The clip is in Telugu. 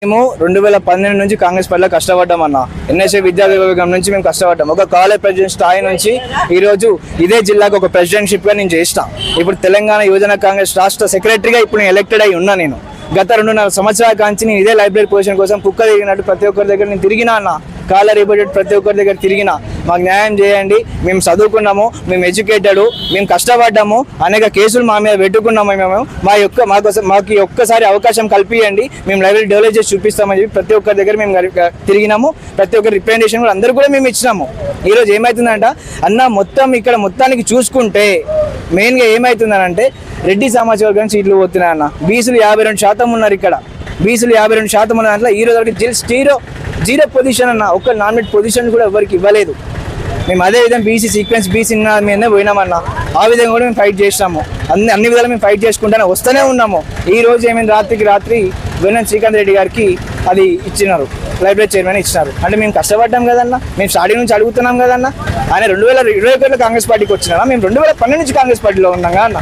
మేము 2012 నుంచి కాంగ్రెస్ పార్టీలో కష్టపడ్డాం అన్న. ఎన్ఎస్ఏ విద్యా విభాగం నుంచి మేము కష్టపడ్డాం. ఒక కాలేజ్ ప్రెసిడెంట్ స్థాయి నుంచి ఈరోజు ఇదే జిల్లాకు ఒక ప్రెసిడెంట్షిప్గా నేను చేసిన. ఇప్పుడు తెలంగాణ యువజన కాంగ్రెస్ రాష్ట్ర సెక్రటరీగా ఇప్పుడు నేను ఎలక్టెడ్ అయి ఉన్నా. నేను గత 2.5 సంవత్సరాల కాంచి నేను ఇదే లైబ్రరీ పొజిషన్ కోసం కుక్క తిరిగినట్టు ప్రతి ఒక్కరి దగ్గర నేను తిరిగినా అన్న. కాలర్ ఇవ్వబడి ప్రతి ఒక్కరి దగ్గర తిరిగినా. మాకు న్యాయం చేయండి, మేము చదువుకున్నాము, మేము ఎడ్యుకేటెడ్, మేము కష్టపడ్డాము, అనేక కేసులు మా మీద పెట్టుకున్నాము. మేము మాకు ఒక్కసారి అవకాశం కల్పియండి, మేము లైబ్రరీ డెవలప్ చేసి చూపిస్తామని చెప్పి ప్రతి ఒక్కరి దగ్గర మేము తిరిగినాము. ప్రతి ఒక్కరి రిప్రజెంటేషన్ కూడా అందరూ కూడా మేము ఇచ్చినాము. ఈరోజు ఏమవుతుందంట అన్న, ఇక్కడ మొత్తానికి చూసుకుంటే మెయిన్గా ఏమవుతుందనంటే రెడ్డి సామాజిక వర్గం సీట్లు పోతున్నాయన్న. బీసీలు 52% ఉన్నారు ఇక్కడ. బీసీలు 52% ఉన్న దాంట్లో ఈ రోజు వరకు జీరో పొజిషన్ అన్న. ఒక్క నామినేట్ పొజిషన్ కూడా ఎవరికి ఇవ్వలేదు. మేము అదే విధంగా బీసీ సీక్వెన్స్ బీసీ మీదనే పోయినామన్న. ఆ విధంగా కూడా మేము ఫైట్ చేసినాము. అన్ని విధాలు మేము ఫైట్ చేసుకుంటూనే వస్తూనే ఉన్నాము. ఈ రోజు ఏమైంది, రాత్రి వెన్నెల శ్రీకాంత్ రెడ్డి గారికి అది ఇచ్చినారు, లైబ్రరీ చైర్మన్ ఇచ్చినారు. అంటే మేము కష్టపడ్డాం కదన్నా, మేము స్టార్టింగ్ నుంచి అడుగుతున్నాం కదన్నా. ఆయన 2021లో కాంగ్రెస్ పార్టీకి వచ్చినా, మేము 2012 నుంచి కాంగ్రెస్ పార్టీలో ఉన్నాం కదా అన్న.